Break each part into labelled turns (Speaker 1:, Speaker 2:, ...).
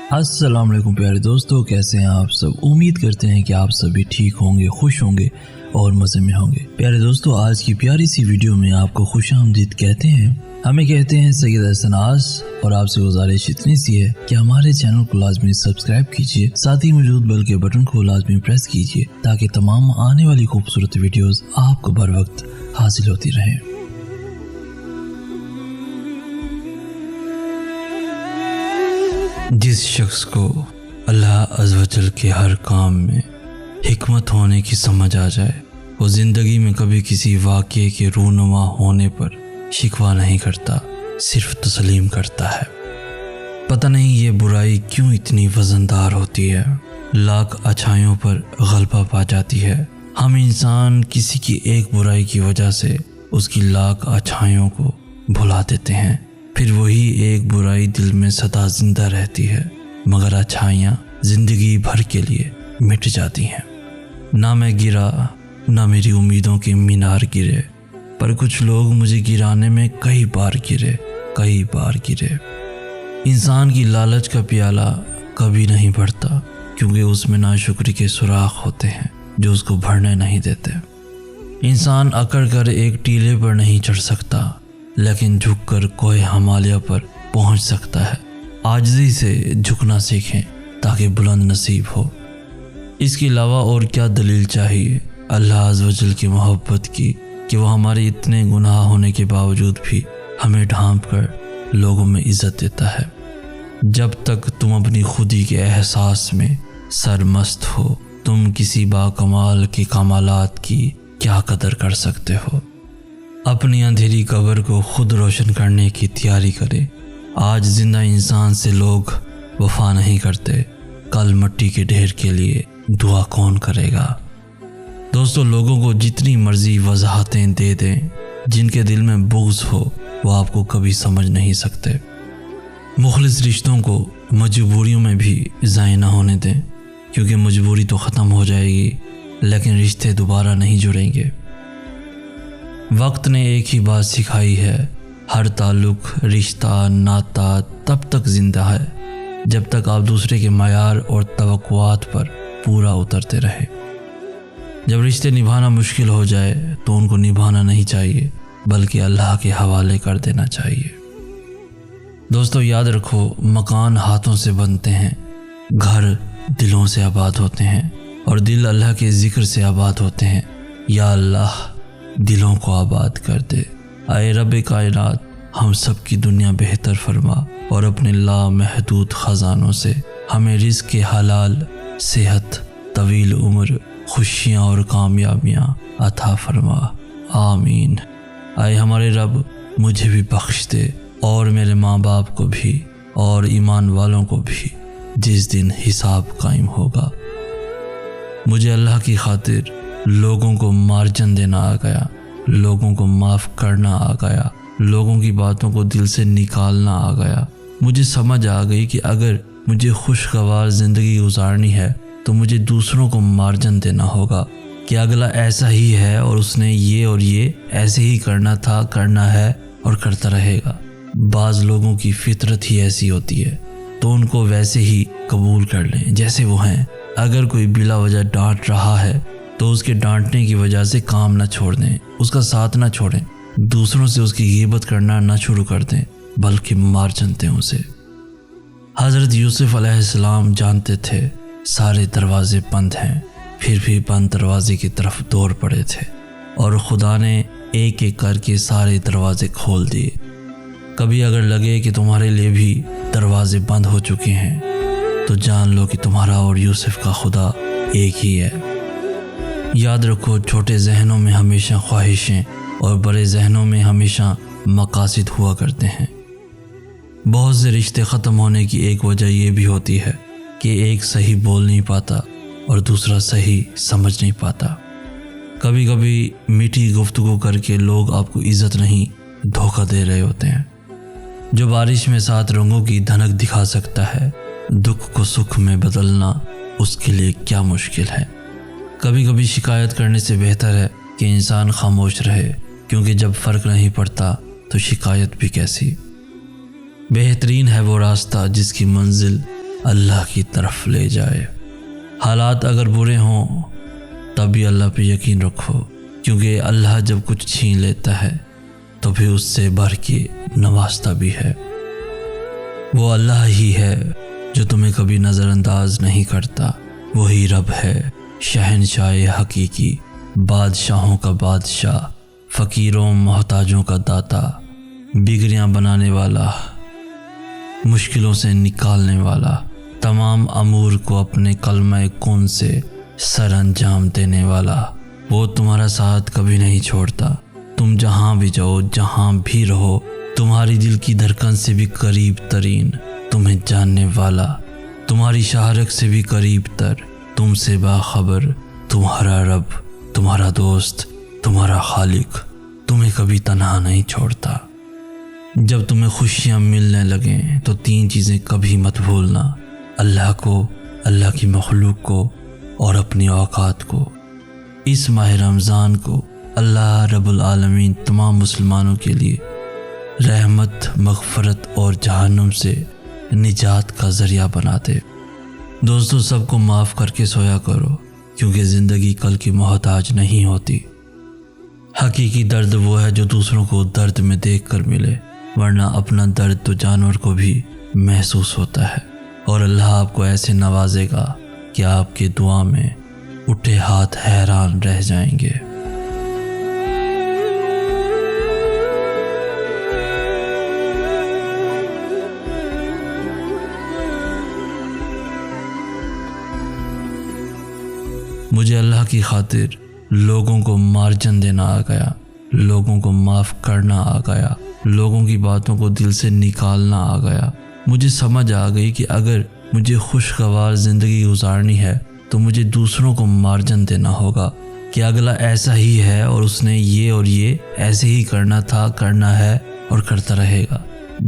Speaker 1: अस्सलाम वालेकुम प्यारे दोस्तों, कैसे हैं आप सब। उम्मीद करते हैं कि आप सभी ठीक होंगे, खुश होंगे और मज़े में होंगे। प्यारे दोस्तों, आज की प्यारी सी वीडियो में आपको खुशामदीद कहते हैं। हमें कहते हैं सैयद हसन आस, और आपसे गुजारिश इतनी सी है कि हमारे चैनल को लाजमी सब्सक्राइब कीजिए, साथ ही मौजूद बेल के बटन को लाजमी प्रेस कीजिए ताकि तमाम आने वाली खूबसूरत वीडियोस आपको बर वक्त हासिल होती रहें। जिस शख्स को अल्लाह अज़्ज़वजल के हर काम में हिकमत होने की समझ आ जाए, वो ज़िंदगी में कभी किसी वाक़ये के रूनुमा होने पर शिकवा नहीं करता, सिर्फ तस्लीम करता है। पता नहीं ये बुराई क्यों इतनी वज़नदार होती है, लाख अच्छाइयों पर गलबा पा जाती है। हम इंसान किसी की एक बुराई की वजह से उसकी लाख अच्छाइयों को भुला देते हैं, फिर वही एक बुराई दिल में सदा जिंदा रहती है, मगर अच्छाइयाँ ज़िंदगी भर के लिए मिट जाती हैं। ना मैं गिरा, ना मेरी उम्मीदों के मीनार गिरे, पर कुछ लोग मुझे गिराने में कई बार गिरे। इंसान की लालच का प्याला कभी नहीं भरता, क्योंकि उसमें नाशुक्री के सुराख होते हैं जो उसको भरने नहीं देते। इंसान अकड़ कर एक टीले पर नहीं चढ़ सकता, लेकिन झुककर कोई हिमालय पर पहुंच सकता है। आजिज़ी से झुकना सीखें ताकि बुलंद नसीब हो। इसके अलावा और क्या दलील चाहिए अल्लाह अज़्ज़वजल की मोहब्बत की कि वो हमारे इतने गुनाह होने के बावजूद भी हमें ढांप कर लोगों में इज़्ज़त देता है। जब तक तुम अपनी खुदी के एहसास में सरमस्त हो, तुम किसी बाकमाल के कमालात की क्या कदर कर सकते हो। अपनी अंधेरी कब्र को खुद रोशन करने की तैयारी करें। आज जिंदा इंसान से लोग वफा नहीं करते, कल मिट्टी के ढेर के लिए दुआ कौन करेगा। दोस्तों, लोगों को जितनी मर्जी वजाहतें दे दें, जिनके दिल में बुग़्ज़ हो वो आपको कभी समझ नहीं सकते। मुखलिस रिश्तों को मजबूरियों में भी ज़ाय ना होने दें, क्योंकि मजबूरी तो ख़त्म हो जाएगी लेकिन रिश्ते दोबारा नहीं जुड़ेंगे। वक्त ने एक ही बात सिखाई है, हर ताल्लुक़, रिश्ता, नाता तब तक ज़िंदा है जब तक आप दूसरे के मयार और तवक्कुआत पर पूरा उतरते रहे। जब रिश्ते निभाना मुश्किल हो जाए तो उनको निभाना नहीं चाहिए, बल्कि अल्लाह के हवाले कर देना चाहिए। दोस्तों, याद रखो, मकान हाथों से बनते हैं, घर दिलों से आबाद होते हैं, और दिल अल्लाह के ज़िक्र से आबाद होते हैं। या अल्लाह, दिलों को आबाद कर दे। आए रब कायनात, हम सब की दुनिया बेहतर फरमा, और अपने लामहदूद ख़जानों से हमें रिज़्क़ के हलाल, सेहत, तवील उम्र, खुशियाँ और कामयाबियाँ अता फरमा। आमीन। आए हमारे रब, मुझे भी बख्श दे और मेरे माँ बाप को भी और ईमान वालों को भी, जिस दिन हिसाब कायम होगा। मुझे अल्लाह की खातिर लोगों को मार्जन देना आ गया, लोगों को माफ़ करना आ गया, लोगों की बातों को दिल से निकालना आ गया। मुझे समझ आ गई कि अगर मुझे खुशगवार ज़िंदगी गुजारनी है तो मुझे दूसरों को मार्जन देना होगा कि अगला ऐसा ही है और उसने ये और ये ऐसे ही करना था, करना है और करता रहेगा। बाज़ लोगों की फितरत ही ऐसी होती है, तो उनको वैसे ही कबूल कर लें जैसे वो हैं। अगर कोई बिला वजह डांट रहा है तो उसके डांटने की वजह से काम ना छोड़ दें, उसका साथ ना छोड़ें, दूसरों से उसकी ग़ीबत करना ना शुरू कर दें, बल्कि मार्जन दें उसे। हज़रत यूसुफ अलैहिस्सलाम जानते थे सारे दरवाजे बंद हैं, फिर भी बंद दरवाजे की तरफ दौड़ पड़े थे, और खुदा ने एक एक करके सारे दरवाजे खोल दिए। कभी अगर लगे कि तुम्हारे लिए भी दरवाजे बंद हो चुके हैं, तो जान लो कि तुम्हारा और यूसुफ का खुदा एक ही है। याद रखो, छोटे जहनों में हमेशा ख्वाहिशें और बड़े जहनों में हमेशा मकासिद हुआ करते हैं। बहुत से रिश्ते ख़त्म होने की एक वजह यह भी होती है कि एक सही बोल नहीं पाता और दूसरा सही समझ नहीं पाता। कभी कभी मीठी गुफ्तगू करके लोग आपको इज़्ज़त नहीं, धोखा दे रहे होते हैं। जो बारिश में 7 रंगों की धनक दिखा सकता है, दुख को सुख में बदलना उसके लिए क्या मुश्किल है। कभी कभी शिकायत करने से बेहतर है कि इंसान खामोश रहे, क्योंकि जब फ़र्क नहीं पड़ता तो शिकायत भी कैसी। बेहतरीन है वो रास्ता जिसकी मंजिल اللہ کی طرف لے جائے۔ حالات اگر برے ہوں تب بھی اللہ پہ یقین رکھو، کیونکہ اللہ جب کچھ چھین لیتا ہے تو پھر اس سے بڑھ کے نوازتا بھی ہے۔ وہ اللہ ہی ہے جو تمہیں کبھی نظر انداز نہیں کرتا، وہی رب ہے، شہنشاہ حقیقی، بادشاہوں کا بادشاہ، فقیروں محتاجوں کا داتا، بگڑیاں بنانے والا، مشکلوں سے نکالنے والا، تمام امور کو اپنے کلمہ کن سے سر انجام دینے والا۔ وہ تمہارا ساتھ کبھی نہیں چھوڑتا، تم جہاں بھی جاؤ، جہاں بھی رہو، تمہاری دل کی دھڑکن سے بھی قریب ترین، تمہیں جاننے والا، تمہاری شہرک سے بھی قریب تر، تم سے باخبر، تمہارا رب، تمہارا دوست، تمہارا خالق تمہیں کبھی تنہا نہیں چھوڑتا۔ جب تمہیں خوشیاں ملنے لگیں تو 3 چیزیں کبھی مت بھولنا: اللہ کو، اللہ کی مخلوق کو اور اپنی اوقات کو۔ اس ماہ رمضان کو اللہ رب العالمین تمام مسلمانوں کے لیے رحمت، مغفرت اور جہنم سے نجات کا ذریعہ بنا دے۔ دوستو، سب کو معاف کر کے سویا کرو، کیونکہ زندگی کل کی محتاج نہیں ہوتی۔ حقیقی درد وہ ہے جو دوسروں کو درد میں دیکھ کر ملے، ورنہ اپنا درد تو جانور کو بھی محسوس ہوتا ہے، اور اللہ آپ کو ایسے نوازے گا کہ آپ کے دعا میں اٹھے ہاتھ حیران رہ جائیں گے۔ مجھے اللہ کی خاطر لوگوں کو مارجن دینا آ گیا، لوگوں کو معاف کرنا آ گیا، لوگوں کی باتوں کو دل سے نکالنا آ گیا۔ مجھے سمجھ آ گئی کہ اگر مجھے خوشگوار زندگی گزارنی ہے تو مجھے دوسروں کو مارجن دینا ہوگا کہ اگلا ایسا ہی ہے اور اس نے یہ اور یہ ایسے ہی کرنا تھا، کرنا ہے اور کرتا رہے گا۔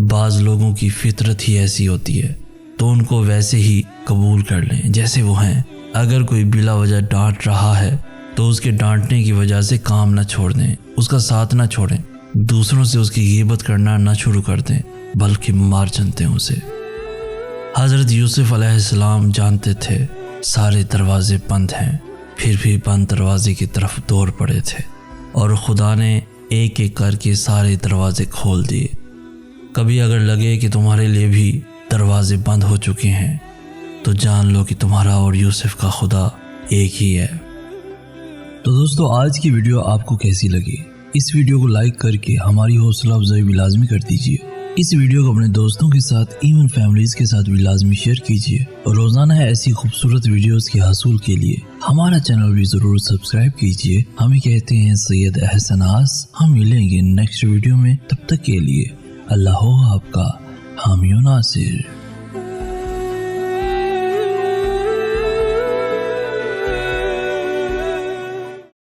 Speaker 1: بعض لوگوں کی فطرت ہی ایسی ہوتی ہے تو ان کو ویسے ہی قبول کر لیں جیسے وہ ہیں۔ اگر کوئی بلا وجہ ڈانٹ رہا ہے تو اس کے ڈانٹنے کی وجہ سے کام نہ چھوڑ دیں، اس کا ساتھ نہ چھوڑیں، دوسروں سے اس کی غیبت کرنا نہ شروع کر دیں، بلکہ مارجن دیں اسے۔ حضرت یوسف علیہ السلام جانتے تھے سارے دروازے بند ہیں، پھر بھی بند دروازے کی طرف دوڑ پڑے تھے، اور خدا نے ایک ایک کر کے سارے دروازے کھول دیے۔ کبھی اگر لگے کہ تمہارے لیے بھی دروازے بند ہو چکے ہیں تو جان لو کہ تمہارا اور یوسف کا خدا ایک ہی ہے۔ تو دوستو، آج کی ویڈیو آپ کو کیسی لگی؟ اس ویڈیو کو لائک کر کے ہماری حوصلہ افزائی بھی لازمی کر دیجیے۔ اس ویڈیو کو اپنے دوستوں کے ساتھ، ایون فیملیز کے ساتھ بھی لازمی شیئر کیجیے، اور روزانہ ایسی خوبصورت ویڈیوز کے حصول کے لیے ہمارا چینل بھی ضرور سبسکرائب کیجیے۔ ہمیں کہتے ہیں سید احسن آس۔ ہم ملیں گے نیکسٹ ویڈیو میں، تب تک کے لیے اللہ ہو آپ کا حامی و ناصر۔